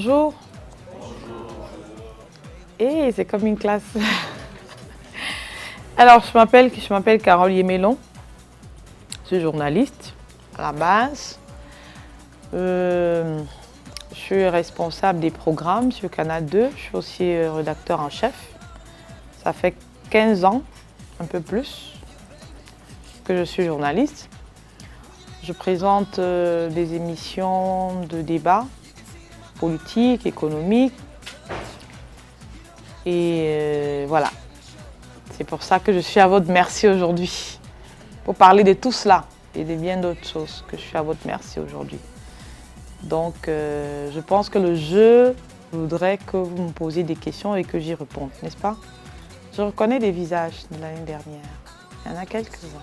Bonjour. Et c'est comme une classe. Alors, je m'appelle Carole Yémélon. Je suis journaliste à la base. Je suis responsable des programmes sur Canal 2. Je suis aussi rédacteur en chef. Ça fait 15 ans, un peu plus, que je suis journaliste. Je présente des émissions de débat politique, économique. Et voilà. C'est pour ça que je suis à votre merci aujourd'hui. Pour parler de tout cela et de bien d'autres choses que je suis à votre merci aujourd'hui. Donc, je pense que le jeu voudrait que vous me posiez des questions et que j'y réponde, n'est-ce pas? Je reconnais des visages de l'année dernière. Il y en a quelques-uns.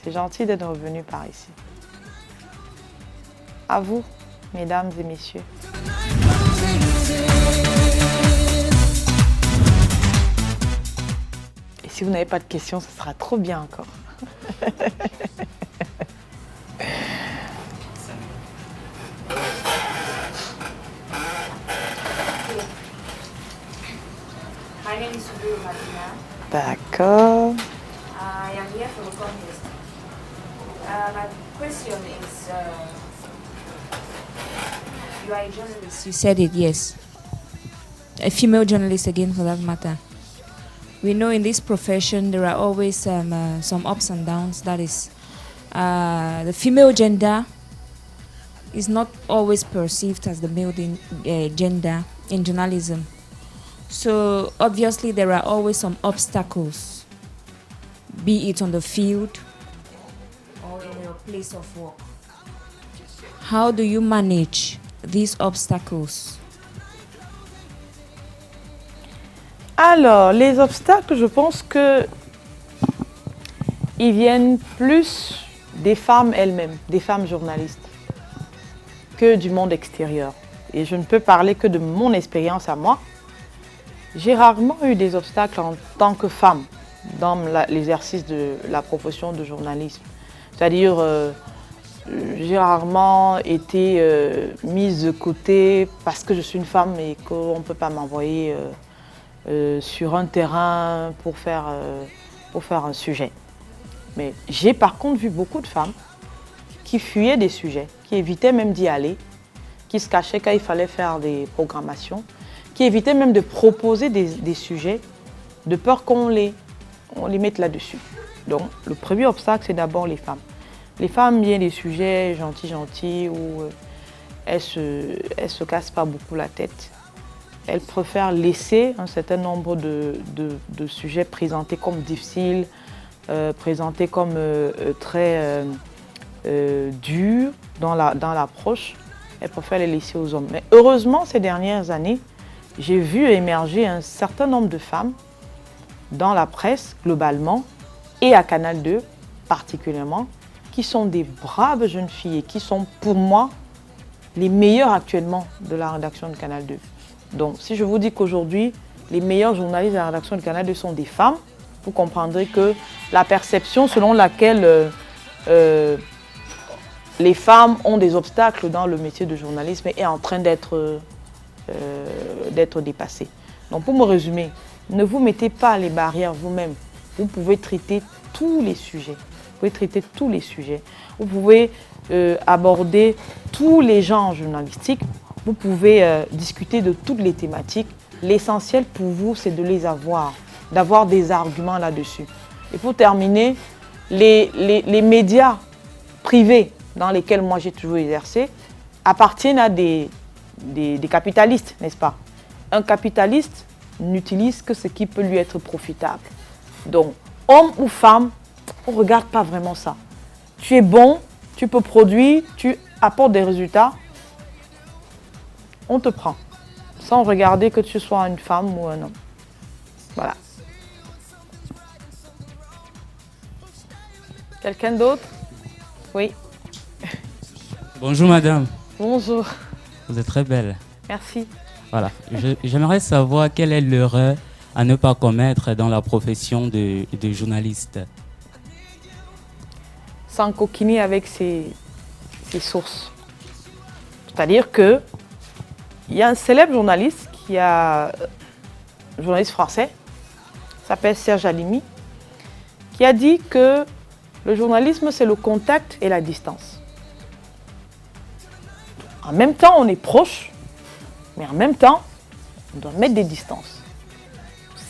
C'est gentil d'être revenu par ici. À vous, mesdames et messieurs. Et si vous n'avez pas de questions, ce sera trop bien encore. My name is Subiru Madina. D'accord. I am here for the contest. My question is, you are a journalist. You said it, yes. A female journalist again, for that matter. We know in this profession there are always some ups and downs. That is, the female gender is not always perceived as the male gender in journalism. So obviously there are always some obstacles, be it on the field or in your place of work. How do you manage these obstacles? Alors, les obstacles, je pense que ils viennent plus des femmes elles-mêmes, des femmes journalistes, que du monde extérieur. Et je ne peux parler que de mon expérience à moi. J'ai rarement eu des obstacles en tant que femme dans l'exercice de la profession de journalisme. C'est-à-dire, j'ai rarement été mise de côté parce que je suis une femme et qu'on ne peut pas m'envoyer sur un terrain pour faire un sujet. Mais j'ai par contre vu beaucoup de femmes qui fuyaient des sujets, qui évitaient même d'y aller, qui se cachaient quand il fallait faire des programmations, qui évitaient même de proposer des sujets de peur qu'on les mette là-dessus. Donc le premier obstacle, c'est d'abord les femmes. Les femmes viennent des sujets gentils où elles se cassent pas beaucoup la tête. Elles préfèrent laisser un certain nombre de sujets présentés comme difficiles, présentés comme très durs dans l'approche. Elles préfèrent les laisser aux hommes. Mais heureusement, ces dernières années, j'ai vu émerger un certain nombre de femmes dans la presse globalement et à Canal 2 particulièrement, qui sont des braves jeunes filles et qui sont pour moi les meilleures actuellement de la rédaction de Canal 2. Donc si je vous dis qu'aujourd'hui, les meilleurs journalistes de la rédaction de Canal 2 sont des femmes, vous comprendrez que la perception selon laquelle les femmes ont des obstacles dans le métier de journalisme est en train d'être dépassée. Donc pour me résumer, ne vous mettez pas les barrières vous-même. Vous pouvez traiter tous les sujets. Vous pouvez aborder tous les genres journalistiques. Vous pouvez discuter de toutes les thématiques. L'essentiel pour vous, c'est de les avoir, d'avoir des arguments là-dessus. Et pour terminer, les médias privés dans lesquels moi j'ai toujours exercé appartiennent à des capitalistes, n'est-ce pas? Un capitaliste n'utilise que ce qui peut lui être profitable. Donc, homme ou femme, on ne regarde pas vraiment ça. Tu es bon, tu peux produire, tu apportes des résultats, on te prend. Sans regarder que tu sois une femme ou un homme. Voilà. Quelqu'un d'autre? Oui. Bonjour madame. Bonjour. Vous êtes très belle. Merci. Voilà. J'aimerais savoir quelle est l'erreur à ne pas commettre dans la profession de journaliste. S'encoquiner avec ses sources. C'est-à-dire que Il y a un célèbre journaliste un journaliste français, s'appelle Serge Halimi, qui a dit que le journalisme, c'est le contact et la distance. En même temps, on est proche, mais en même temps, on doit mettre des distances.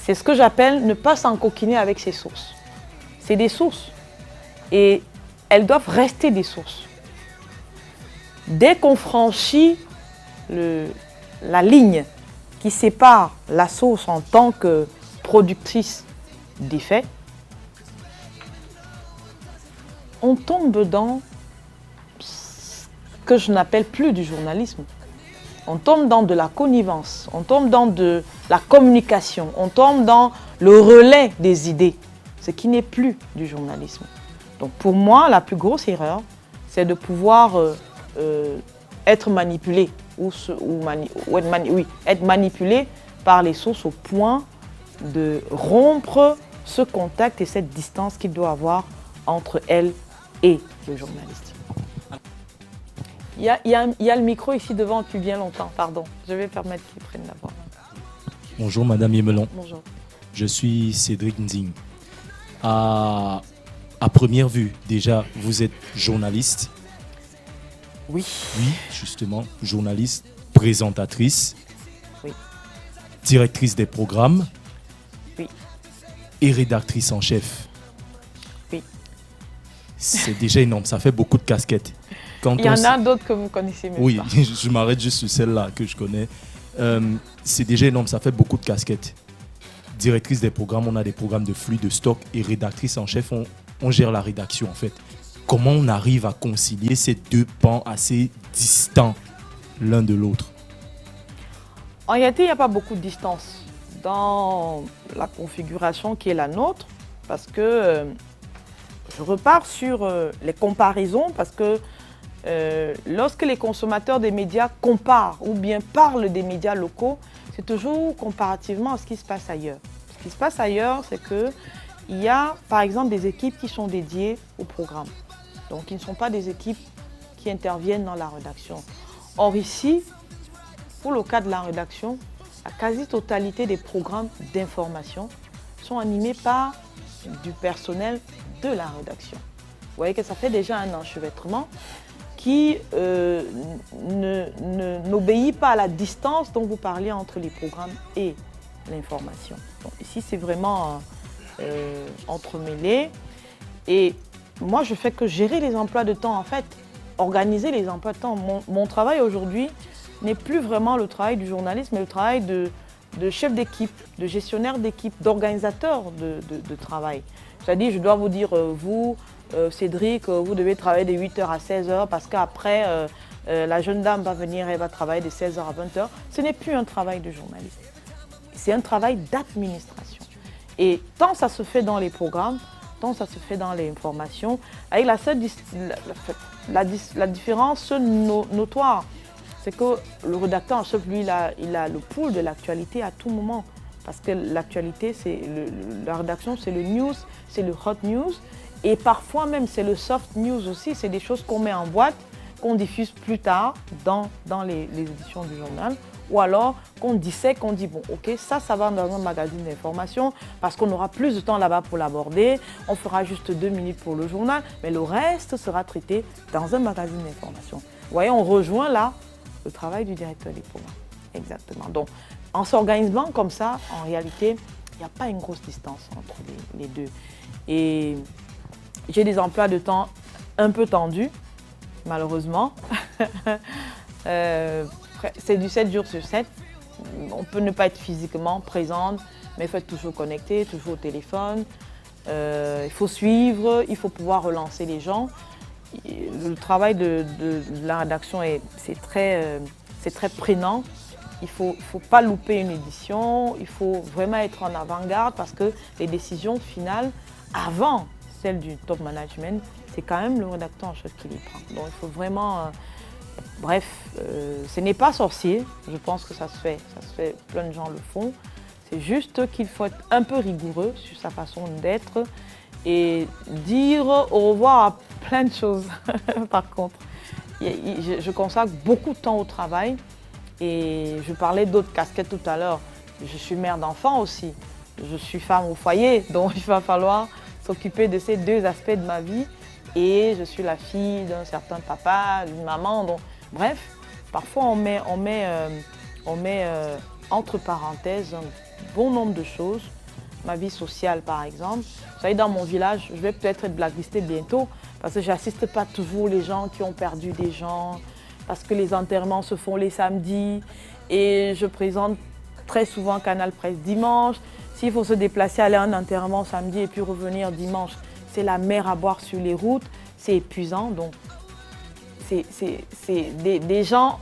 C'est ce que j'appelle ne pas s'encoquiner avec ses sources. C'est des sources. Et elles doivent rester des sources. Dès qu'on franchit la ligne qui sépare la source en tant que productrice des faits, on tombe dans ce que je n'appelle plus du journalisme. On tombe dans de la connivence, on tombe dans de la communication, on tombe dans le relais des idées, ce qui n'est plus du journalisme. Donc pour moi, la plus grosse erreur, c'est de pouvoir être manipulé être manipulé par les sources au point de rompre ce contact et cette distance qu'il doit avoir entre elle et le journaliste. Il y a le micro ici devant depuis bien longtemps, pardon. Je vais permettre qu'il prenne la voix. Bonjour Madame Yemelon. Bonjour. Je suis Cédric Nzing. À première vue, déjà, vous êtes journaliste. Oui. Oui, justement, journaliste, présentatrice. Oui. Directrice des programmes. Oui. Et rédactrice en chef. Oui. C'est déjà énorme, ça fait beaucoup de casquettes. Il y en a d'autres que vous connaissez même oui, pas. je m'arrête juste sur celle-là que je connais. C'est déjà énorme, ça fait beaucoup de casquettes. Directrice des programmes, on a des programmes de flux, de stock, et rédactrice en chef, on gère la rédaction en fait. Comment on arrive à concilier ces deux pans assez distants l'un de l'autre? En réalité, il n'y a pas beaucoup de distance dans la configuration qui est la nôtre, parce que je repars sur les comparaisons, parce que lorsque les consommateurs des médias comparent ou bien parlent des médias locaux, c'est toujours comparativement à ce qui se passe ailleurs. Ce qui se passe ailleurs, c'est qu'il y a par exemple des équipes qui sont dédiées au programme. Donc, qui ne sont pas des équipes qui interviennent dans la rédaction. Or ici, pour le cas de la rédaction, la quasi-totalité des programmes d'information sont animés par du personnel de la rédaction. Vous voyez que ça fait déjà un enchevêtrement qui n'obéit pas à la distance dont vous parliez entre les programmes et l'information. Donc, ici, c'est vraiment entremêlé. Et moi, je fais que gérer les emplois de temps, en fait, organiser les emplois de temps. Mon travail aujourd'hui n'est plus vraiment le travail du journaliste, mais le travail de chef d'équipe, de gestionnaire d'équipe, d'organisateur de travail. C'est-à-dire, je dois vous dire, vous, Cédric, vous devez travailler de 8h à 16h parce qu'après, la jeune dame va venir, elle va travailler de 16h à 20h. Ce n'est plus un travail de journaliste, c'est un travail d'administration. Et tant ça se fait dans les programmes, tant ça se fait dans les informations, avec la différence notoire, c'est que le rédacteur en chef, lui, il a le pouls de l'actualité à tout moment. Parce que l'actualité, la rédaction, c'est le news, c'est le hot news. Et parfois même, c'est le soft news aussi. C'est des choses qu'on met en boîte, qu'on diffuse plus tard dans les éditions du journal. Ou alors qu'on dissèque, qu'on dit, bon, ok, ça va dans un magazine d'information parce qu'on aura plus de temps là-bas pour l'aborder. On fera juste 2 minutes pour le journal, mais le reste sera traité dans un magazine d'information. Vous voyez, on rejoint là le travail du directeur des programmes. Exactement. Donc, en s'organisant comme ça, en réalité, il n'y a pas une grosse distance entre les deux. Et j'ai des emplois de temps un peu tendus, malheureusement. C'est du 7 jours sur 7. On peut ne pas être physiquement présente, mais il faut être toujours connecté, toujours au téléphone. Il faut suivre, il faut pouvoir relancer les gens. Le travail de la rédaction, c'est très prenant. Il ne faut pas louper une édition, il faut vraiment être en avant-garde parce que les décisions finales, avant celles du top management, c'est quand même le rédacteur en chef qui les prend. Donc il faut vraiment... ce n'est pas sorcier, je pense que ça se fait, plein de gens le font. C'est juste qu'il faut être un peu rigoureux sur sa façon d'être et dire au revoir à plein de choses. Par contre, je consacre beaucoup de temps au travail Et je parlais d'autres casquettes tout à l'heure. Je suis mère d'enfants aussi. Je suis femme au foyer, donc il va falloir s'occuper de ces deux aspects de ma vie. Et je suis la fille d'un certain papa, d'une maman. Donc, bref, parfois on met entre parenthèses un bon nombre de choses. Ma vie sociale, par exemple. Vous savez, dans mon village, je vais peut-être être blacklistée bientôt parce que j'assiste pas toujours les gens qui ont perdu des gens, parce que les enterrements se font les samedis et je présente très souvent Canal Presse dimanche. S'il faut se déplacer, aller à un enterrement samedi et puis revenir dimanche, c'est la mer à boire sur les routes, c'est épuisant. Donc, des gens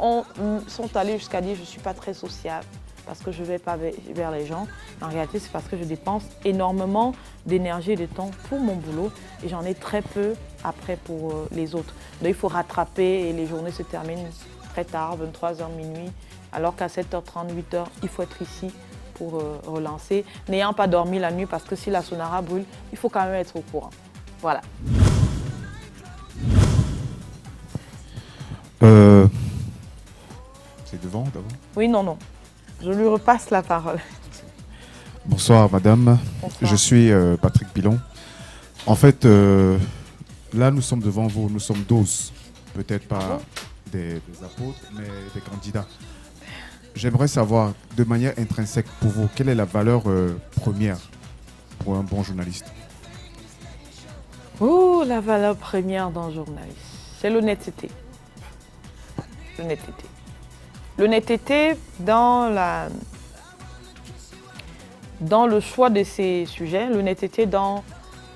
sont allés jusqu'à dire que je ne suis pas très sociable parce que je ne vais pas vers les gens. En réalité, c'est parce que je dépense énormément d'énergie et de temps pour mon boulot et j'en ai très peu après pour les autres. Donc, il faut rattraper et les journées se terminent très tard, 23h, minuit, alors qu'à 7h30, 8h, il faut être ici pour relancer, n'ayant pas dormi la nuit parce que si la Sonara brûle, il faut quand même être au courant. Voilà. C'est devant d'abord. Oui, non. Je lui repasse la parole. Bonsoir madame, Bonsoir. Je suis Patrick Pilon. En fait, là nous sommes devant vous, nous sommes 12, peut-être pas des apôtres, mais des candidats. J'aimerais savoir, de manière intrinsèque pour vous, quelle est la valeur première pour un bon journaliste? Oh, la valeur première d'un journaliste, c'est l'honnêteté. L'honnêteté. L'honnêteté dans le choix de ses sujets, l'honnêteté dans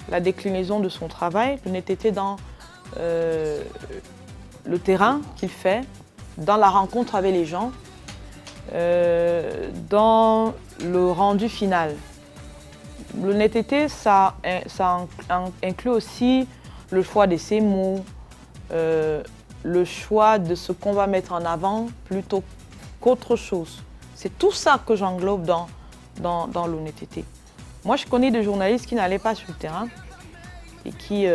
la déclinaison de son travail, l'honnêteté dans le terrain qu'il fait, dans la rencontre avec les gens, dans le rendu final. L'honnêteté, ça inclut aussi le choix de ses mots, le choix de ce qu'on va mettre en avant plutôt qu'autre chose. C'est tout ça que j'englobe dans l'honnêteté. Moi, je connais des journalistes qui n'allaient pas sur le terrain et qui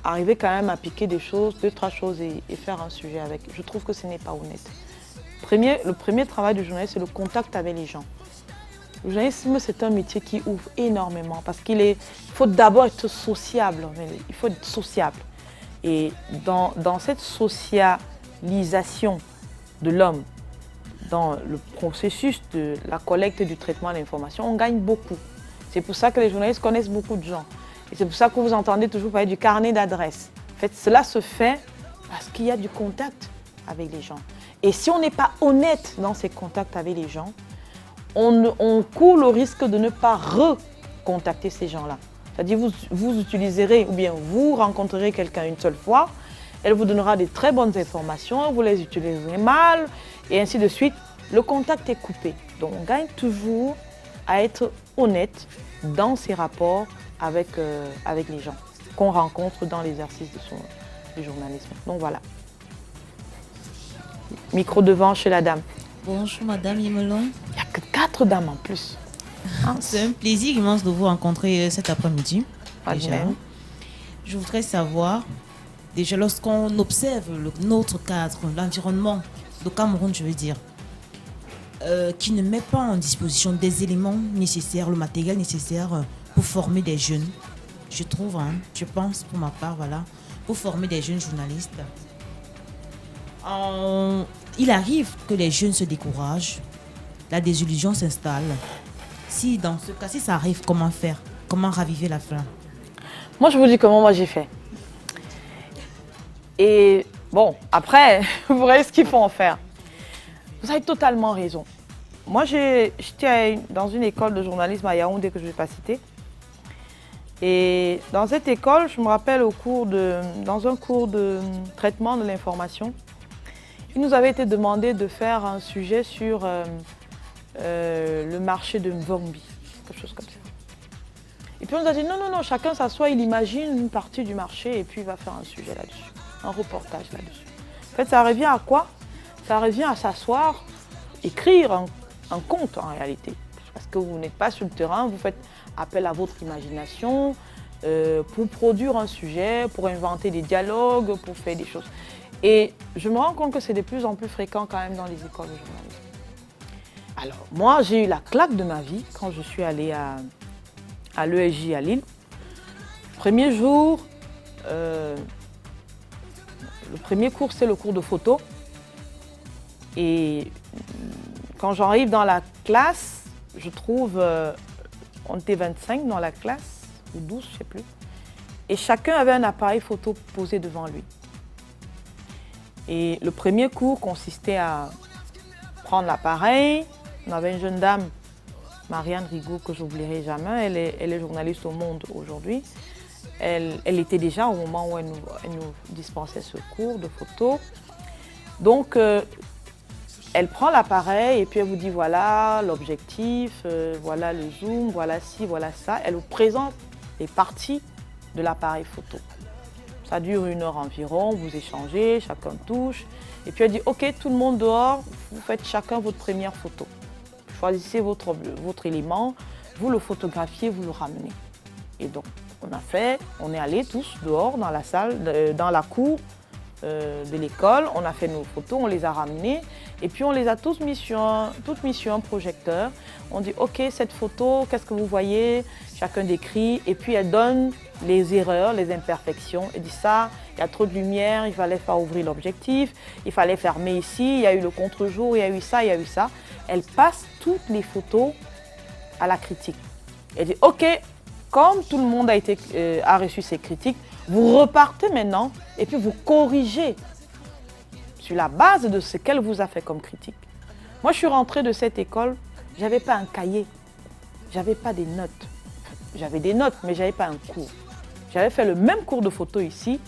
arrivaient quand même à piquer des choses, 2-3 choses et faire un sujet avec. Je trouve que ce n'est pas honnête. Le premier travail du journaliste, c'est le contact avec les gens. Le journalisme, c'est un métier qui ouvre énormément parce qu'il faut d'abord être sociable. Il faut être sociable. Et dans cette socialisation de l'homme, dans le processus de la collecte et du traitement de l'information, on gagne beaucoup. C'est pour ça que les journalistes connaissent beaucoup de gens. Et c'est pour ça que vous entendez toujours parler du carnet d'adresses. En fait, cela se fait parce qu'il y a du contact avec les gens. Et si on n'est pas honnête dans ces contacts avec les gens, on court le risque de ne pas recontacter ces gens-là. C'est-à-dire vous utiliserez ou bien vous rencontrerez quelqu'un une seule fois, elle vous donnera des très bonnes informations, vous les utiliserez mal et ainsi de suite. Le contact est coupé. Donc on gagne toujours à être honnête dans ses rapports avec les gens qu'on rencontre dans l'exercice du journalisme. Donc voilà. Micro devant chez la dame. Bonjour Madame Yemelon. Il n'y a que 4 dames en plus. C'est un plaisir immense de vous rencontrer cet après-midi. Je voudrais savoir, déjà lorsqu'on observe notre cadre, l'environnement, le Cameroun je veux dire, qui ne met pas en disposition des éléments nécessaires, le matériel nécessaire pour former des jeunes, je trouve, je pense pour ma part, voilà, pour former des jeunes journalistes. Il arrive que les jeunes se découragent, la désillusion s'installe. Si dans ce cas, si ça arrive, comment faire? Comment raviver la flamme? Moi, je vous dis comment moi j'ai fait. Et bon, après, vous voyez ce qu'il faut en faire. Vous avez totalement raison. Moi, j'étais dans une école de journalisme à Yaoundé que je ne vais pas citer. Et dans cette école, je me rappelle dans un cours de traitement de l'information, il nous avait été demandé de faire un sujet sur le marché de Mvombi, quelque chose comme ça. Et puis on nous a dit non, chacun s'assoit, il imagine une partie du marché et puis il va faire un sujet là-dessus, un reportage là-dessus. En fait, ça revient à quoi? Ça revient à s'asseoir, écrire un conte en réalité. Parce que vous n'êtes pas sur le terrain, vous faites appel à votre imagination pour produire un sujet, pour inventer des dialogues, pour faire des choses. Et je me rends compte que c'est de plus en plus fréquent quand même dans les écoles de journalisme. Alors, moi, j'ai eu la claque de ma vie quand je suis allée à l'ESJ à Lille. Premier jour, le premier cours, c'est le cours de photo. Et quand j'arrive dans la classe, je trouve, on était 25 dans la classe, ou 12, je ne sais plus. Et chacun avait un appareil photo posé devant lui. Et le premier cours consistait à prendre l'appareil. On avait une jeune dame, Marianne Rigaud, que je n'oublierai jamais. Elle est journaliste au Monde aujourd'hui. Elle était déjà au moment où elle nous dispensait ce cours de photo. Donc, elle prend l'appareil et puis elle vous dit voilà l'objectif, voilà le zoom, voilà ci, voilà ça. Elle vous présente les parties de l'appareil photo. Ça dure 1 heure environ, vous échangez, chacun touche. Et puis elle dit ok, tout le monde dehors, vous faites chacun votre première photo. Choisissez votre élément, vous le photographiez, vous le ramenez. Et donc, on est allés tous dehors dans la salle, dans la cour de l'école, on a fait nos photos, on les a ramenées et puis on les a toutes mis sur un projecteur. On dit ok, cette photo, qu'est-ce que vous voyez? Chacun décrit et puis elle donne les erreurs, les imperfections. Elle dit ça, il y a trop de lumière, il fallait faire ouvrir l'objectif, il fallait fermer ici, il y a eu le contre-jour, il y a eu ça, il y a eu ça. Elle passe toutes les photos à la critique. Elle dit ok, comme tout le monde a reçu ces critiques, vous repartez maintenant et puis vous corrigez sur la base de ce qu'elle vous a fait comme critique. Moi, je suis rentrée de cette école, je n'avais pas un cahier, je n'avais pas des notes. J'avais des notes, mais je n'avais pas un cours. J'avais fait le même cours de photo ici,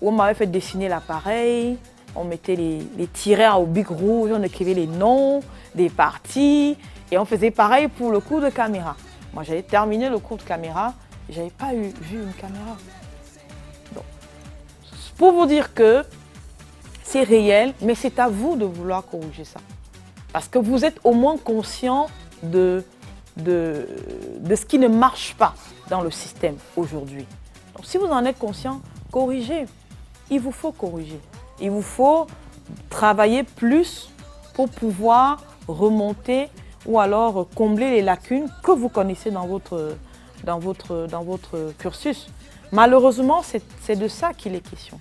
où on m'avait fait dessiner l'appareil, on mettait les tirets au bic rouge, on écrivait les noms des parties, et on faisait pareil pour le cours de caméra. Moi, j'avais terminé le cours de caméra, et je n'avais pas vu une caméra. Donc, pour vous dire que c'est réel, mais c'est à vous de vouloir corriger ça. Parce que vous êtes au moins conscient de ce qui ne marche pas dans le système aujourd'hui. Donc, si vous en êtes conscient, corrigez. Il vous faut corriger. Il vous faut travailler plus pour pouvoir remonter ou alors combler les lacunes que vous connaissez dans votre cursus. Malheureusement, c'est de ça qu'il est question.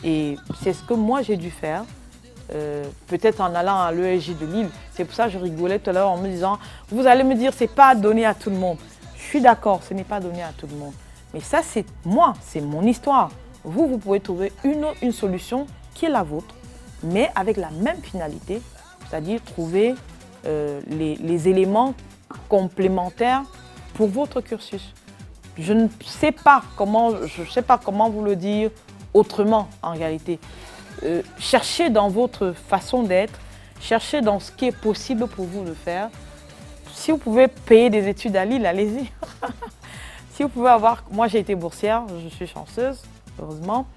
Et c'est ce que moi j'ai dû faire, peut-être en allant à l'ESJ de Lille. C'est pour ça que je rigolais tout à l'heure en me disant, vous allez me dire, c'est pas donné à tout le monde. Je suis d'accord, ce n'est pas donné à tout le monde. Mais ça, c'est moi, c'est mon histoire. Vous pouvez trouver une solution qui est la vôtre, mais avec la même finalité, c'est-à-dire trouver les éléments complémentaires pour votre cursus. Je ne sais pas comment vous le dire autrement en réalité. Cherchez dans votre façon d'être, cherchez dans ce qui est possible pour vous de faire. Si vous pouvez payer des études à Lille, allez-y. Si vous pouvez avoir, moi j'ai été boursière, je suis chanceuse, heureusement,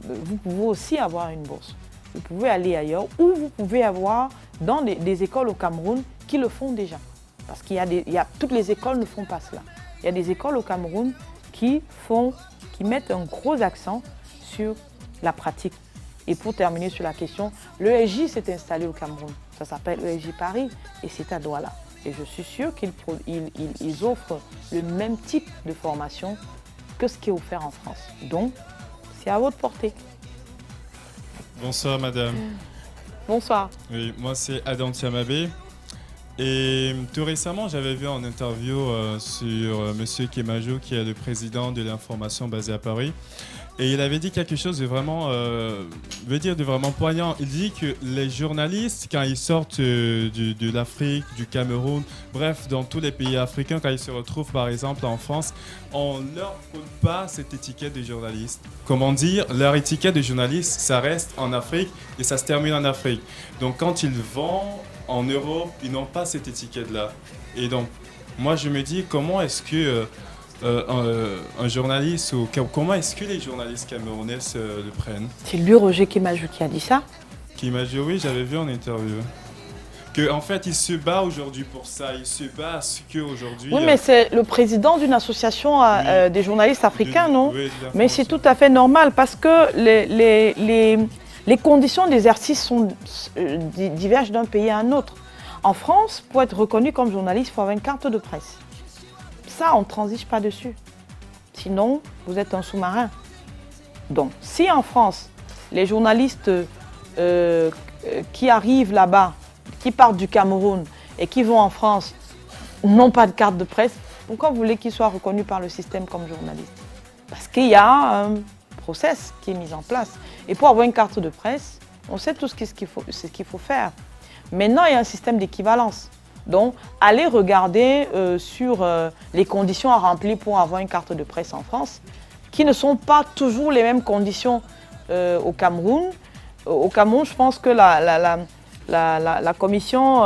vous pouvez aussi avoir une bourse. Vous pouvez aller ailleurs ou vous pouvez avoir dans des écoles au Cameroun qui le font déjà. Parce toutes les écoles ne font pas cela. Il y a des écoles au Cameroun qui mettent un gros accent sur la pratique. Et pour terminer sur la question, l'ESJ s'est installé au Cameroun. Ça s'appelle l'ESJ Paris et c'est à Douala. Et je suis sûre qu'ils offrent le même type de formation que ce qui est offert en France. Donc, c'est à votre portée. Bonsoir madame. Bonsoir. Oui, moi c'est Adam Tiamabé. Et tout récemment, j'avais vu en interview sur Monsieur Kemajo, qui est le président de l'information basée à Paris. Et il avait dit quelque chose de vraiment, de vraiment poignant. Il dit que les journalistes, quand ils sortent de l'Afrique, du Cameroun, bref, dans tous les pays africains, quand ils se retrouvent par exemple en France, on ne leur colle pas cette étiquette de journaliste. Comment dire, leur étiquette de journaliste, ça reste en Afrique et ça se termine en Afrique. Donc quand ils vont en Europe, ils n'ont pas cette étiquette-là. Et donc, moi je me dis, comment est-ce que un journaliste, ou comment est-ce que les journalistes camerounais le prennent? C'est lui, Roger Kemajo, qui a dit ça? Kemajo, oui, j'avais vu en interview. Qu'en fait, il se bat aujourd'hui pour ça. Il se bat à ce qu'aujourd'hui... Oui, mais c'est le président d'une association des journalistes africains, non? Oui, mais c'est tout à fait normal parce que Les conditions d'exercice divergent d'un pays à un autre. En France, pour être reconnu comme journaliste, il faut avoir une carte de presse. Ça, on ne transige pas dessus. Sinon, vous êtes un sous-marin. Donc, si en France, les journalistes qui arrivent là-bas, qui partent du Cameroun et qui vont en France, n'ont pas de carte de presse, pourquoi vous voulez qu'ils soient reconnus par le système comme journalistes? Parce qu'il y a un process qui est mis en place. Et pour avoir une carte de presse, on sait tout ce qu'il faut faire. Maintenant, il y a un système d'équivalence. Donc, allez regarder sur les conditions à remplir pour avoir une carte de presse en France, qui ne sont pas toujours les mêmes conditions au Cameroun. Au Cameroun, je pense que la commission,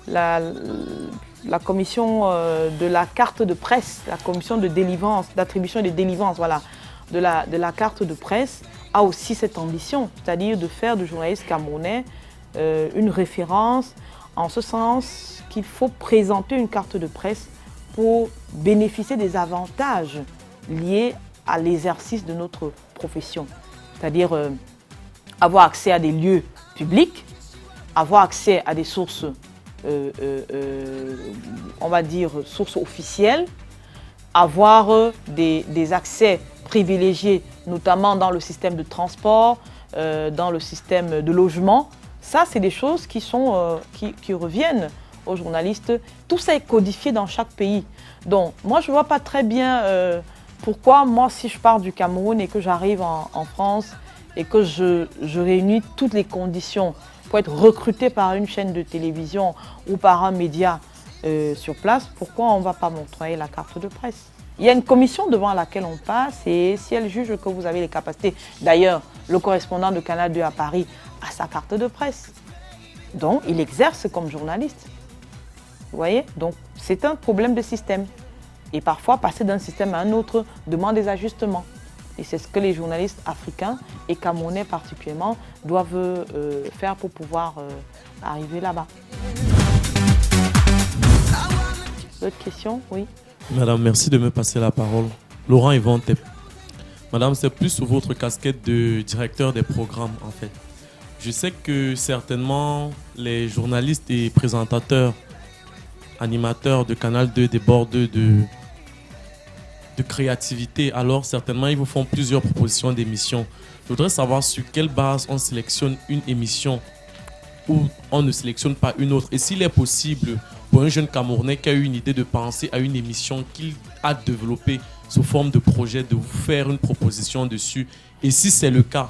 la commission de la carte de presse, la commission de délivrance, d'attribution et de délivrance, voilà, de la carte de presse, a aussi cette ambition, c'est-à-dire de faire du journaliste camerounais une référence, en ce sens qu'il faut présenter une carte de presse pour bénéficier des avantages liés à l'exercice de notre profession, c'est-à-dire avoir accès à des lieux publics, avoir accès à des sources, on va dire, sources officielles, avoir des accès privilégiés, notamment dans le système de transport, dans le système de logement. Ça, c'est des choses qui reviennent aux journalistes. Tout ça est codifié dans chaque pays. Donc, moi, je ne vois pas très bien pourquoi, moi, si je pars du Cameroun et que j'arrive en France et que je réunis toutes les conditions pour être recruté par une chaîne de télévision ou par un média sur place, pourquoi on ne va pas m'octroyer la carte de presse? Il y a une commission devant laquelle on passe et si elle juge que vous avez les capacités, d'ailleurs, le correspondant de Canal 2 à Paris a sa carte de presse. Donc, il exerce comme journaliste. Vous voyez? Donc, c'est un problème de système. Et parfois, passer d'un système à un autre demande des ajustements. Et c'est ce que les journalistes africains et camerounais particulièrement doivent faire pour pouvoir arriver là-bas. D'autres questions? Oui. Madame, merci de me passer la parole. Laurent Yvan Tep. Madame, c'est plus sous votre casquette de directeur des programmes, en fait. Je sais que certainement les journalistes et présentateurs, animateurs de Canal 2 débordent de créativité. Alors, certainement, ils vous font plusieurs propositions d'émissions. Je voudrais savoir sur quelle base on sélectionne une émission ou on ne sélectionne pas une autre. Et s'il est possible pour un jeune Camerounais qui a eu une idée de penser à une émission qu'il a développée sous forme de projet, de vous faire une proposition dessus. Et si c'est le cas,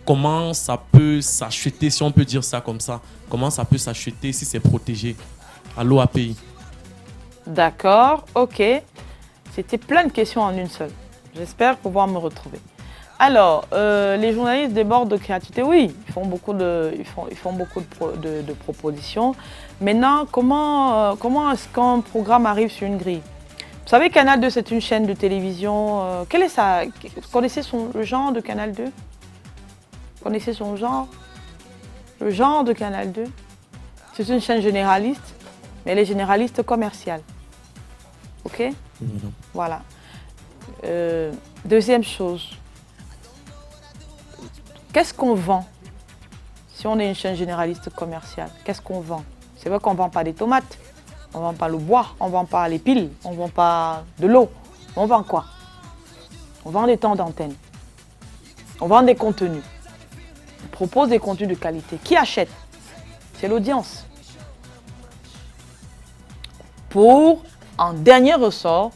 comment ça peut s'acheter, si on peut dire ça comme ça, comment ça peut s'acheter si c'est protégé à l'OAPI? D'accord, ok. C'était plein de questions en une seule. J'espère pouvoir me retrouver. Alors, les journalistes débordent de créativité. Oui, ils font beaucoup de propositions. Maintenant, comment est-ce qu'un programme arrive sur une grille? Vous savez, Canal 2, c'est une chaîne de télévision. Quel est ça? Vous connaissez le genre de Canal 2? Vous connaissez son genre? Le genre de Canal 2? C'est une chaîne généraliste, mais elle est généraliste commerciale. OK? Voilà. Deuxième chose. Qu'est-ce qu'on vend si on est une chaîne généraliste commerciale? Qu'est-ce qu'on vend? C'est vrai qu'on ne vend pas des tomates, on ne vend pas le bois, on ne vend pas les piles, on ne vend pas de l'eau. On vend quoi? On vend des temps d'antenne. On vend des contenus. On propose des contenus de qualité. Qui achète? C'est l'audience. Pour, en dernier ressort,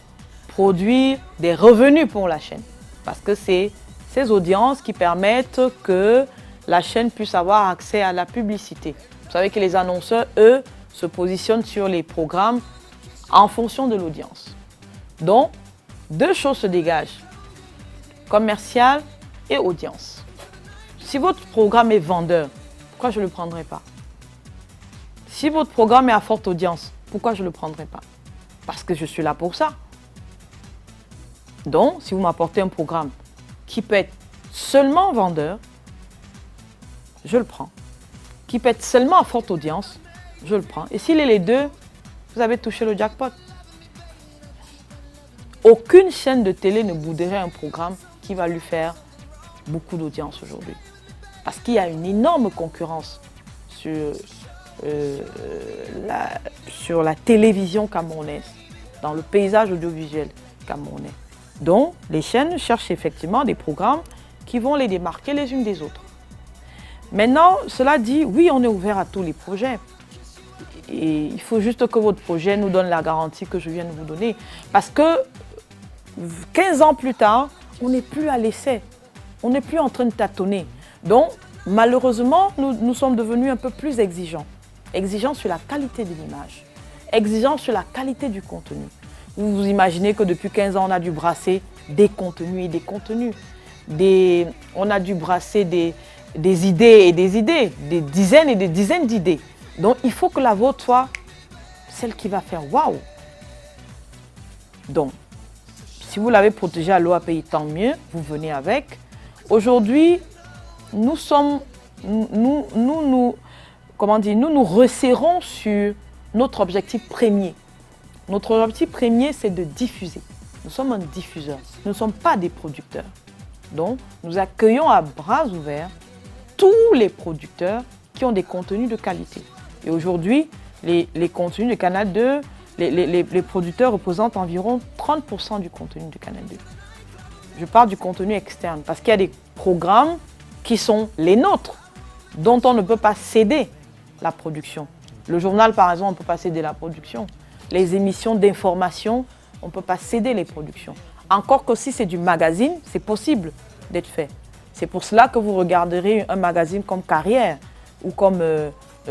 produire des revenus pour la chaîne. Parce que c'est ces audiences qui permettent que la chaîne puisse avoir accès à la publicité. Vous savez que les annonceurs, eux, se positionnent sur les programmes en fonction de l'audience. Donc, deux choses se dégagent, commercial et audience. Si votre programme est vendeur, pourquoi je ne le prendrai pas? Si votre programme est à forte audience, pourquoi je ne le prendrai pas? Parce que je suis là pour ça. Donc, si vous m'apportez un programme qui peut être seulement vendeur, je le prends. Qui peut être seulement à forte audience, je le prends. Et s'il est les deux, vous avez touché le jackpot. Aucune chaîne de télé ne bouderait un programme qui va lui faire beaucoup d'audience aujourd'hui. Parce qu'il y a une énorme concurrence sur la télévision camerounaise, dans le paysage audiovisuel camerounais. Donc, les chaînes cherchent effectivement des programmes qui vont les démarquer les unes des autres. Maintenant, cela dit, oui, on est ouvert à tous les projets. Et il faut juste que votre projet nous donne la garantie que je viens de vous donner. Parce que 15 ans plus tard, on n'est plus à l'essai. On n'est plus en train de tâtonner. Donc, malheureusement, nous sommes devenus un peu plus exigeants. Exigeants sur la qualité de l'image. Exigeants sur la qualité du contenu. Vous vous imaginez que depuis 15 ans, on a dû brasser des contenus et des contenus. On a dû brasser des idées et des idées, des dizaines et des dizaines d'idées. Donc, il faut que la vôtre soit celle qui va faire waouh. Donc, si vous l'avez protégé à l'OAPI, tant mieux, vous venez avec. Aujourd'hui, nous nous resserrons sur notre objectif premier. Notre objectif premier, c'est de diffuser. Nous sommes un diffuseur, nous ne sommes pas des producteurs. Donc, nous accueillons à bras ouverts tous les producteurs qui ont des contenus de qualité. Et aujourd'hui, les contenus de Canal 2, les producteurs représentent environ 30% du contenu de Canal 2. Je parle du contenu externe parce qu'il y a des programmes qui sont les nôtres, dont on ne peut pas céder la production. Le journal, par exemple, on ne peut pas céder la production. Les émissions d'information, on ne peut pas céder les productions. Encore que si c'est du magazine, c'est possible d'être fait. C'est pour cela que vous regarderez un magazine comme Carrière ou comme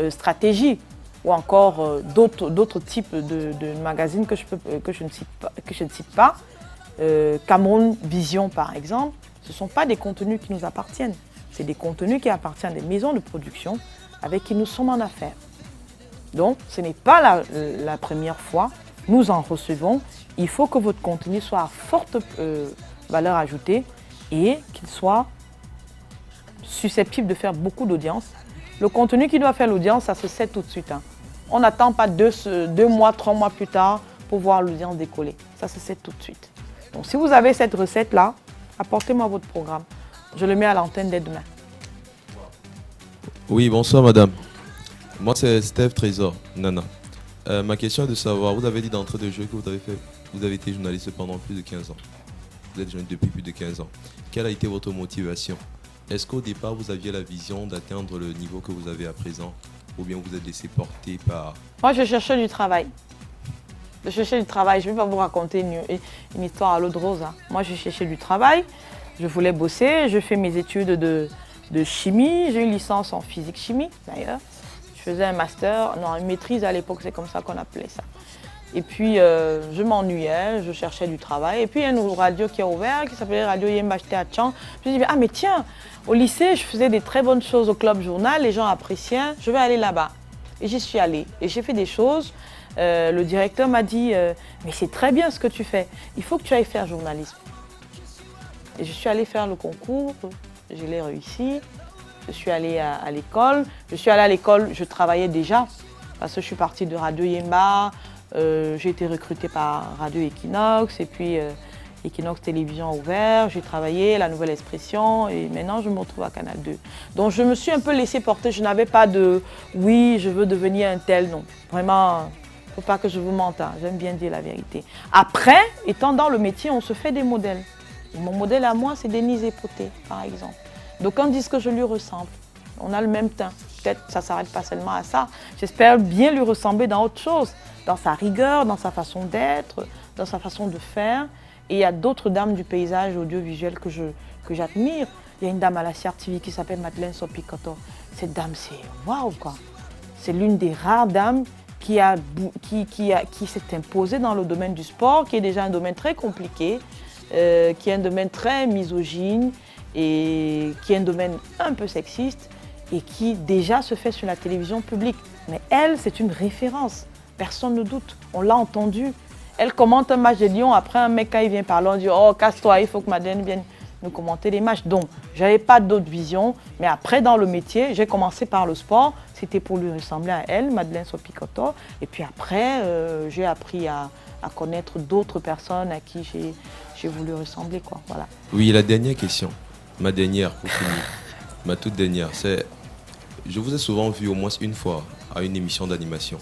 Stratégie ou encore d'autres types de magazines que je ne cite pas. Cameroun Vision, par exemple, ce ne sont pas des contenus qui nous appartiennent. C'est des contenus qui appartiennent à des maisons de production avec qui nous sommes en affaires. Donc, ce n'est pas la première fois. Nous en recevons. Il faut que votre contenu soit à forte valeur ajoutée et qu'il soit susceptible de faire beaucoup d'audience. Le contenu qui doit faire l'audience, ça se sait tout de suite. Hein. On n'attend pas 2 mois, 3 mois plus tard pour voir l'audience décoller. Ça se sait tout de suite. Donc, si vous avez cette recette-là, apportez-moi votre programme. Je le mets à l'antenne dès demain. Oui, bonsoir madame. Moi c'est Steve Trésor, Nana. Ma question est de savoir, vous avez dit d'entrée de jeu que vous avez été journaliste pendant plus de 15 ans. Vous êtes journaliste depuis plus de 15 ans. Quelle a été votre motivation? Est-ce qu'au départ vous aviez la vision d'atteindre le niveau que vous avez à présent ou bien vous êtes laissé porter par... Moi je cherchais du travail. Je cherchais du travail. Je ne vais pas vous raconter une histoire à l'eau de rose. Hein. Moi je cherchais du travail. Je voulais bosser. Je fais mes études de chimie. J'ai une licence en physique-chimie d'ailleurs. Je faisais un master, non, une maîtrise à l'époque, c'est comme ça qu'on appelait ça. Et puis, je m'ennuyais, je cherchais du travail. Et puis, il y a une radio qui a ouvert, qui s'appelait Radio Yembacheté à Tchan. Je me suis dit, ah mais tiens, au lycée, je faisais des très bonnes choses au Club Journal, les gens appréciaient, je vais aller là-bas. Et j'y suis allée. Et j'ai fait des choses. Le directeur m'a dit, mais c'est très bien ce que tu fais, il faut que tu ailles faire journalisme. Et je suis allée faire le concours, je l'ai réussi. Je suis allée à l'école. Je suis allée à l'école, je travaillais déjà parce que je suis partie de Radio Yemba. J'ai été recrutée par Radio Equinox et puis Equinox Télévision a ouvert. J'ai travaillé La Nouvelle Expression et maintenant je me retrouve à Canal 2. Donc je me suis un peu laissée porter. Je n'avais pas de « oui, je veux devenir un tel ». Non, vraiment, il ne faut pas que je vous mente. Hein. J'aime bien dire la vérité. Après, étant dans le métier, on se fait des modèles. Et mon modèle à moi, c'est Denise Epoté, par exemple. Donc on dit que je lui ressemble. On a le même teint. Peut-être que ça ne s'arrête pas seulement à ça. J'espère bien lui ressembler dans autre chose. Dans sa rigueur, dans sa façon d'être, dans sa façon de faire. Et il y a d'autres dames du paysage audiovisuel que j'admire. Il y a une dame à la CRTV qui s'appelle Madeleine Sopikoto. Cette dame, c'est waouh quoi. C'est l'une des rares dames qui s'est imposée dans le domaine du sport, qui est déjà un domaine très compliqué, qui est un domaine très misogyne, et qui est un domaine un peu sexiste et qui déjà se fait sur la télévision publique. Mais elle, c'est une référence. Personne ne doute. On l'a entendu. Elle commente un match de Lyon. Après, un mec, quand il vient parler, on dit « Oh, casse-toi, il faut que Madeleine vienne nous commenter les matchs. » Donc, je n'avais pas d'autre vision. Mais après, dans le métier, j'ai commencé par le sport. C'était pour lui ressembler à elle, Madeleine Sopikoto. Et puis après, j'ai appris à connaître d'autres personnes à qui j'ai voulu ressembler, quoi. Voilà. Oui, la dernière question. Ma dernière pour finir. Ma toute dernière, c'est... Je vous ai souvent vu au moins une fois à une émission d'animation.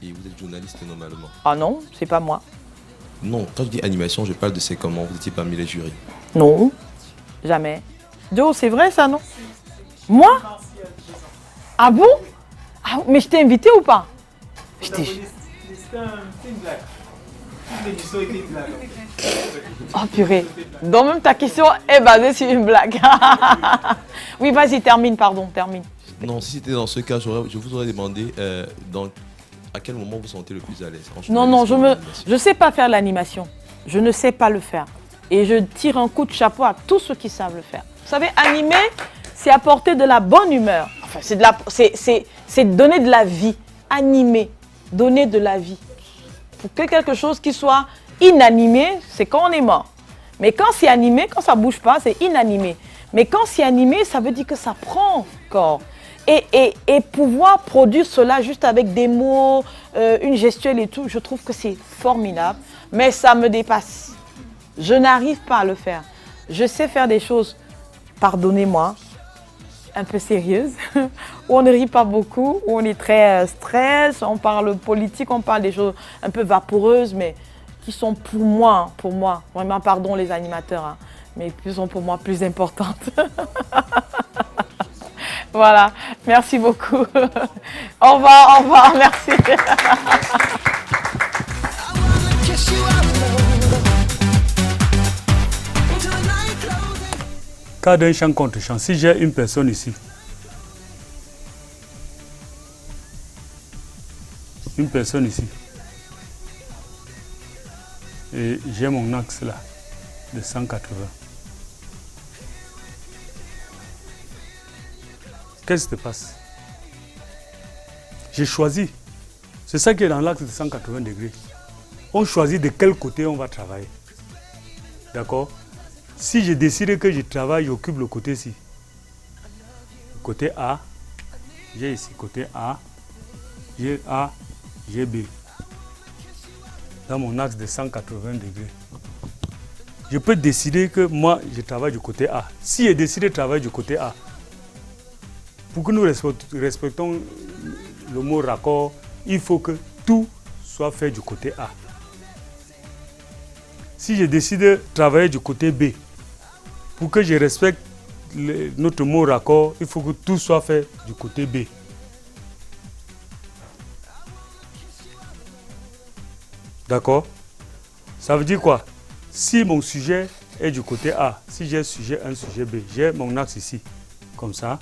Et vous êtes journaliste normalement. Ah non, c'est pas moi. Non, quand je dis animation, je parle de c'est comment vous étiez parmi les jurys. Non, jamais. Joe, c'est vrai ça, non? Moi? Ah bon? Ah, mais je t'ai invité ou pas? Je t'ai... Oh purée. Donc même ta question est basée sur une blague. Oui, vas-y, termine, pardon, termine. Non, si c'était dans ce cas, je vous aurais demandé à quel moment vous sentez le plus à l'aise. Non, je sais pas faire l'animation. Je ne sais pas le faire. Et je tire un coup de chapeau à tous ceux qui savent le faire. Vous savez, animer, c'est apporter de la bonne humeur. Enfin, c'est donner de la vie. Animer, donner de la vie. Pour que quelque chose qui soit inanimé, c'est quand on est mort. Mais quand c'est animé, quand ça ne bouge pas, c'est inanimé. Mais quand c'est animé, ça veut dire que ça prend corps. Et pouvoir produire cela juste avec des mots, une gestuelle et tout, je trouve que c'est formidable. Mais ça me dépasse. Je n'arrive pas à le faire. Je sais faire des choses, pardonnez-moi, un peu sérieuses, où on ne rit pas beaucoup, où on est très stress, on parle politique, on parle des choses un peu vaporeuses, mais qui sont pour moi, vraiment pardon les animateurs, hein, mais qui sont pour moi plus importantes. Voilà, merci beaucoup. Au revoir, merci. Cas d'un champ contre champ, si j'ai une personne ici, et j'ai mon axe là, de 180. Qu'est-ce qui se passe? J'ai choisi. C'est ça qui est dans l'axe de 180 degrés. On choisit de quel côté on va travailler. D'accord? Si je décide que je travaille, j'occupe le côté ci. Le côté A, j'ai ici côté A, j'ai B. Dans mon axe de 180 degrés. Je peux décider que moi, je travaille du côté A. Si je décide de travailler du côté A, pour que nous respectons le mot raccord, il faut que tout soit fait du côté A. Si je décide de travailler du côté B, pour que je respecte notre mot raccord, il faut que tout soit fait du côté B. D'accord? Ça veut dire quoi? Si mon sujet est du côté A, si j'ai un sujet B, j'ai mon axe ici, comme ça,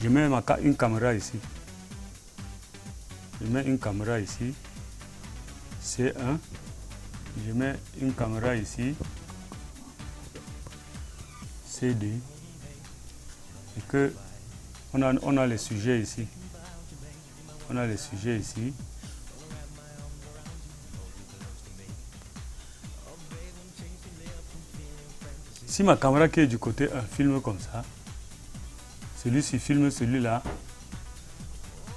je mets une caméra ici. Je mets une caméra ici, C1. Je mets une caméra ici, CD. Et que on a les sujets ici. On a les sujets ici. Si ma caméra qui est du côté 1 filme comme ça, celui-ci filme celui-là,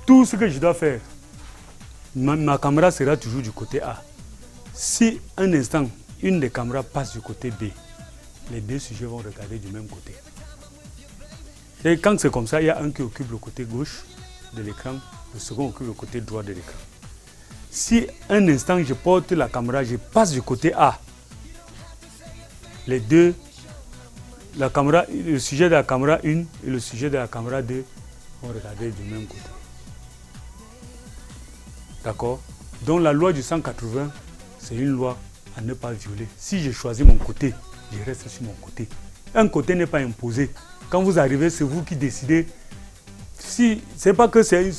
tout ce que je dois faire, ma caméra sera toujours du côté A. Si un instant, une des caméras passe du côté B, les deux sujets vont regarder du même côté. Et quand c'est comme ça, il y a un qui occupe le côté gauche de l'écran, le second occupe le côté droit de l'écran. Si un instant, je porte la caméra, je passe du côté A, les deux, la caméra, le sujet de la caméra 1 et le sujet de la caméra 2 vont regarder du même côté. D'accord? Donc la loi du 180, c'est une loi à ne pas violer. Si j'ai choisi mon côté, je reste sur mon côté. Un côté n'est pas imposé. Quand vous arrivez, c'est vous qui décidez. Si, c'est pas que c'est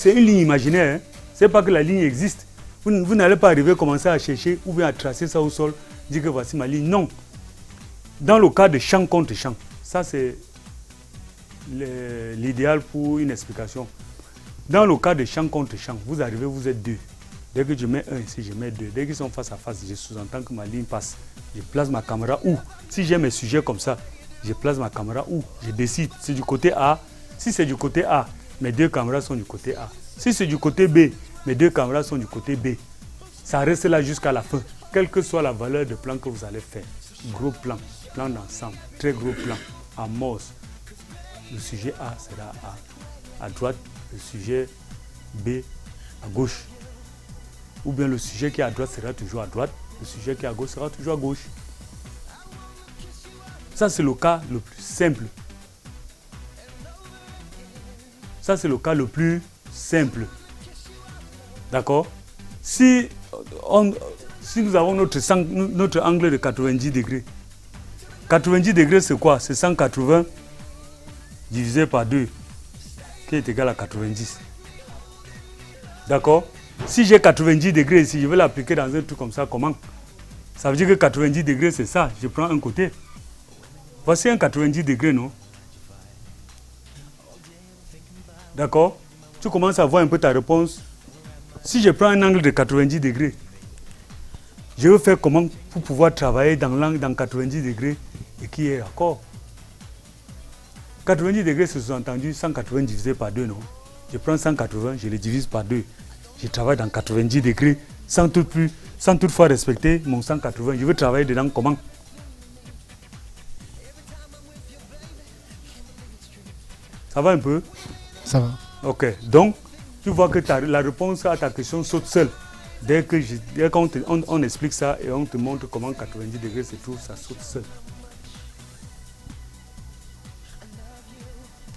une ligne imaginaire, hein. C'est pas que la ligne existe. Vous n'allez pas arriver à commencer à chercher ou bien à tracer ça au sol, dire que voici ma ligne. Non. Dans le cas de champ contre champ, ça c'est l'idéal pour une explication. Dans le cas de champ contre champ, vous arrivez, vous êtes deux. Dès que je mets un ici, je mets deux. Dès qu'ils sont face à face, je sous-entends que ma ligne passe. Je place ma caméra où? Si j'ai mes sujets comme ça, je place ma caméra où? Je décide, c'est du côté A. Si c'est du côté A, mes deux caméras sont du côté A. Si c'est du côté B, mes deux caméras sont du côté B. Ça reste là jusqu'à la fin, quelle que soit la valeur de plan que vous allez faire. Gros plan, plan d'ensemble, très gros plan, amorce, le sujet A sera à droite, le sujet B à gauche. Ou bien le sujet qui est à droite sera toujours à droite, le sujet qui est à gauche sera toujours à gauche. Ça, c'est le cas le plus simple. Ça, c'est le cas le plus simple. D'accord? Si nous avons notre angle de 90 degrés, 90 degrés, c'est quoi? C'est 180 divisé par 2, qui est égal à 90. D'accord? Si j'ai 90 degrés ici, je vais l'appliquer dans un truc comme ça, comment? Ça veut dire que 90 degrés, c'est ça. Je prends un côté. Voici un 90 degrés, non? D'accord? Tu commences à voir un peu ta réponse. Si je prends un angle de 90 degrés, je vais faire comment pour pouvoir travailler dans l'angle dans 90 degrés et qui est raccord? 90 degrés, c'est sous-entendu 180 divisé par 2, non? Je prends 180, je le divise par 2. Je travaille dans 90 degrés sans toutefois respecter mon 180. Je veux travailler dedans comment? Ça va un peu? Ça va. Ok, donc tu vois que la réponse à ta question saute seule. Dès qu'on on explique ça et on te montre comment 90 degrés se trouve, ça saute seul.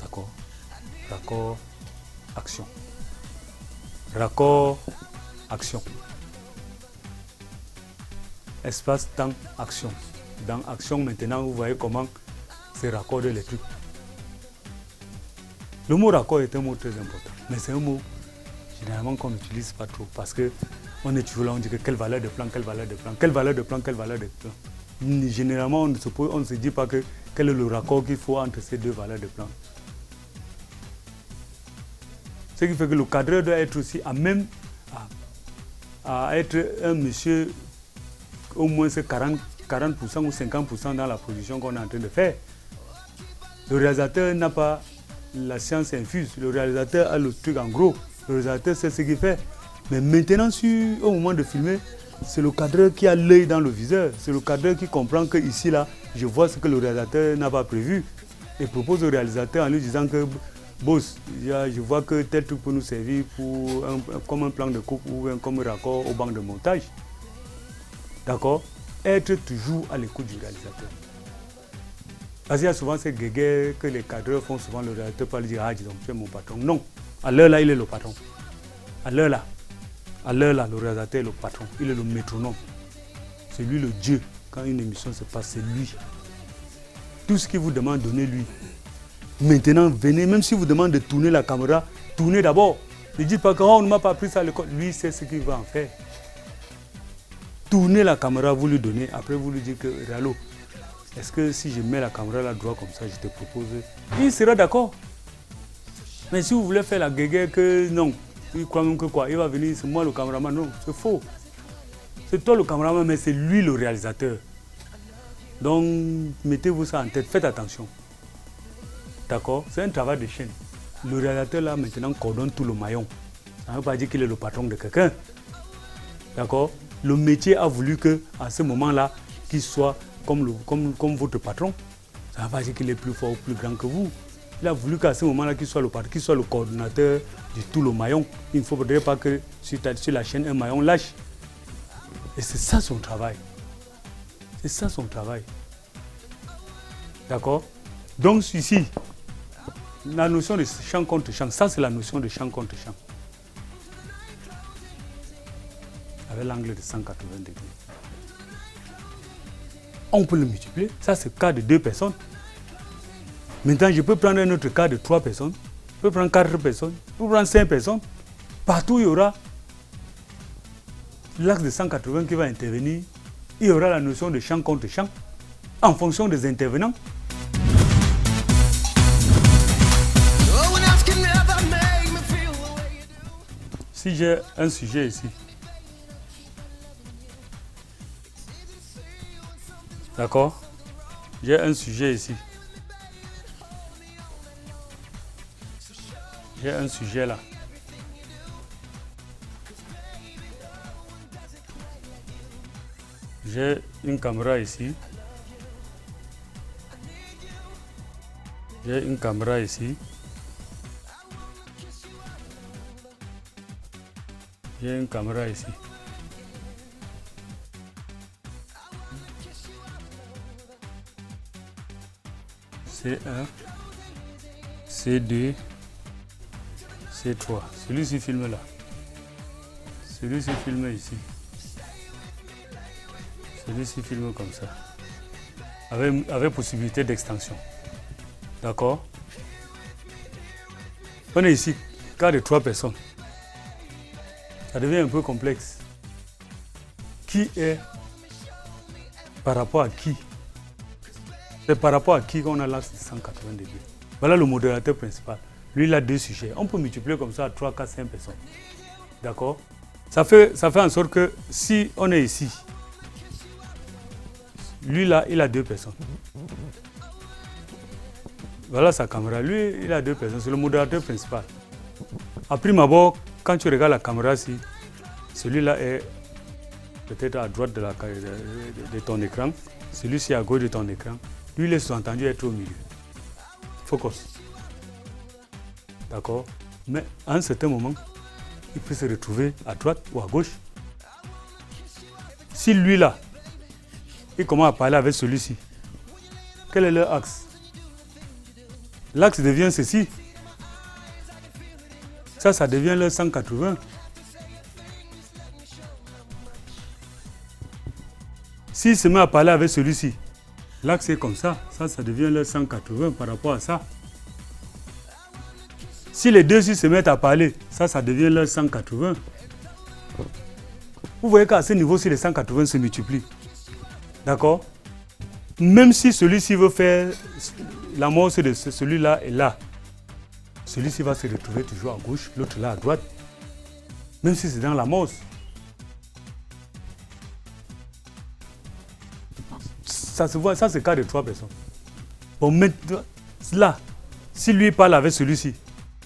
D'accord. Raccord, action. Raccord, action. Espace, temps, action. Dans action, maintenant, vous voyez comment c'est raccorder les trucs. Le mot raccord est un mot très important, mais c'est un mot généralement qu'on n'utilise pas trop parce qu'on est toujours là, on dit que quelle valeur de plan, quelle valeur de plan, quelle valeur de plan, quelle valeur de plan. Généralement, on ne se dit pas que quel est le raccord qu'il faut entre ces deux valeurs de plan. Ce qui fait que le cadreur doit être aussi à même à être un monsieur au moins 40% ou 50% dans la position qu'on est en train de faire. Le réalisateur n'a pas la science infuse, le réalisateur a le truc en gros, le réalisateur sait ce qu'il fait. Mais maintenant, au moment de filmer, c'est le cadreur qui a l'œil dans le viseur, c'est le cadreur qui comprend que ici, là, je vois ce que le réalisateur n'a pas prévu et propose au réalisateur en lui disant que boss, je vois que tel truc peut nous servir comme un plan de coupe ou comme un raccord au banc de montage. D'accord? Être toujours à l'écoute du réalisateur. Parce qu'il y a souvent ces guéguerres que les cadreurs font souvent, le réalisateur peut lui dire ah, disons, tu es mon patron. Non, à l'heure là, il est le patron. À l'heure là, le réalisateur est le patron, il est le métronome. C'est lui le Dieu. Quand une émission se passe, c'est lui. Tout ce qu'il vous demande, donnez-lui. Maintenant, venez, même si vous demande de tourner la caméra, tournez d'abord. Ne dites pas qu'on ne m'a pas pris ça à l'école. Lui, c'est ce qu'il va en faire. Tournez la caméra, vous lui donnez. Après, vous lui dites que, Réalo, est-ce que si je mets la caméra là droit comme ça, je te propose? Il sera d'accord. Mais si vous voulez faire la guéguerre que non, il croit même que quoi, il va venir, c'est moi le caméraman. Non, c'est faux. C'est toi le caméraman, mais c'est lui le réalisateur. Donc, mettez-vous ça en tête, faites attention. D'accord? C'est un travail de chaîne. Le réalisateur là maintenant coordonne tout le maillon. Ça ne veut pas dire qu'il est le patron de quelqu'un. D'accord? Le métier a voulu qu'à ce moment-là, qu'il soit comme votre patron. Ça ne veut pas dire qu'il est plus fort ou plus grand que vous. Il a voulu qu'à ce moment-là, qu'il soit le patron, qu'il soit le coordonnateur de tout le maillon. Il ne faudrait pas que sur la chaîne, un maillon lâche. Et c'est ça son travail. C'est ça son travail. D'accord? Donc ici, la notion de champ contre champ, ça c'est la notion de champ contre champ. Avec l'angle de 180 degrés. On peut le multiplier. Ça c'est le cas de 2 personnes. Maintenant, je peux prendre un autre cas de 3 personnes. Je peux prendre 4 personnes. Je peux prendre 5 personnes. Partout, il y aura l'axe de 180 qui va intervenir. Il y aura la notion de champ contre champ en fonction des intervenants. Si j'ai un sujet ici, d'accord? J'ai un sujet ici. J'ai un sujet là. J'ai une caméra ici. J'ai une caméra ici. J'ai une caméra ici. C1, C2, C3. Celui-ci filme là. Celui-ci filme ici. Celui-ci filme comme ça. Avec possibilité d'extension. D'accord? On est ici, cas de 3 personnes. Ça devient un peu complexe. Qui est par rapport à qui? C'est par rapport à qui qu'on a l'axe de 180 degrés. Voilà le modérateur principal. Lui, il a 2 sujets. On peut multiplier comme ça à 3, 4, 5 personnes. D'accord? Ça fait en sorte que si on est ici, lui là, il a 2 personnes. Voilà sa caméra. Lui, il a 2 personnes. C'est le modérateur principal. À prime abord, quand tu regardes la caméra ici, celui-là est peut-être à droite de ton écran. Celui-ci à gauche de ton écran. Lui, il est sous-entendu être au milieu. Focus. D'accord? Mais à un certain moment, il peut se retrouver à droite ou à gauche. Si lui là, il commence à parler avec celui-ci, quel est leur axe? L'axe devient ceci. Ça devient le 180. S'il se met à parler avec celui-ci, l'axe est comme ça. Ça devient le 180 par rapport à ça. Si les deux se mettent à parler, ça devient le 180. Vous voyez qu'à ce niveau-ci, les 180 se multiplient. D'accord? Même si celui-ci veut faire l'amorce de celui-là et là, celui-ci va se retrouver toujours à gauche, l'autre là à droite. Même si c'est dans l'amorce. Ça se voit, ça c'est le cas de 3 personnes. Bon, maintenant, là, si lui parle avec celui-ci,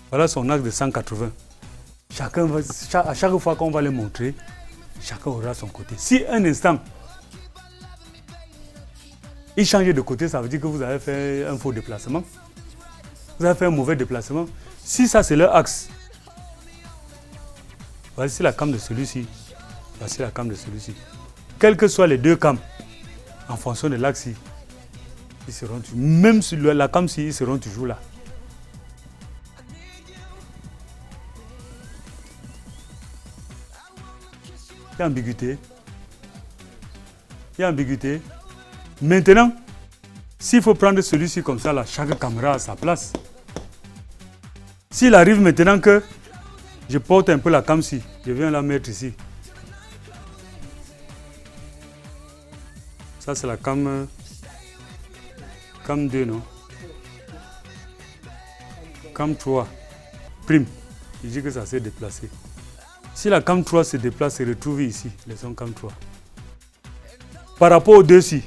voilà son axe de 180. À chaque fois qu'on va le montrer, chacun aura son côté. Si un instant, il change de côté, ça veut dire que vous avez fait un faux déplacement. Vous avez fait un mauvais déplacement. Si ça c'est leur axe, voici la cam de celui-ci. Voici la cam de celui-ci. Quels que soient les 2 cams, en fonction de l'axe, ils seront toujours, même sur la cam-ci, ils seront toujours là. Il y a ambiguïté. Il y a ambiguïté. Maintenant, s'il faut prendre celui-ci comme ça, là, chaque caméra a sa place. S'il arrive maintenant que je porte un peu la cam-ci, je viens la mettre ici. Ça, c'est la cam 2, non? Cam 3, prime. Je dis que ça s'est déplacé. Si la cam 3 se déplace, se retrouve ici, les sons cam 3. Par rapport aux 2-ci,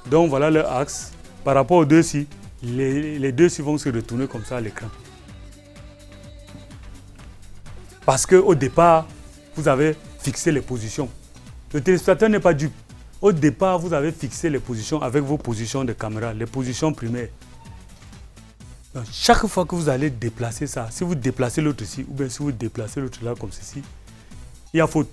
donc voilà leur axe. Par rapport aux 2-ci, les 2-ci vont se retourner comme ça à l'écran. Parce qu'au départ, vous avez fixé les positions. Le téléspectateur n'est pas dupe. Au départ, vous avez fixé les positions avec vos positions de caméra, les positions primaires. Donc, chaque fois que vous allez déplacer ça, si vous déplacez l'autre ici, ou bien si vous déplacez l'autre là comme ceci, il y a faute.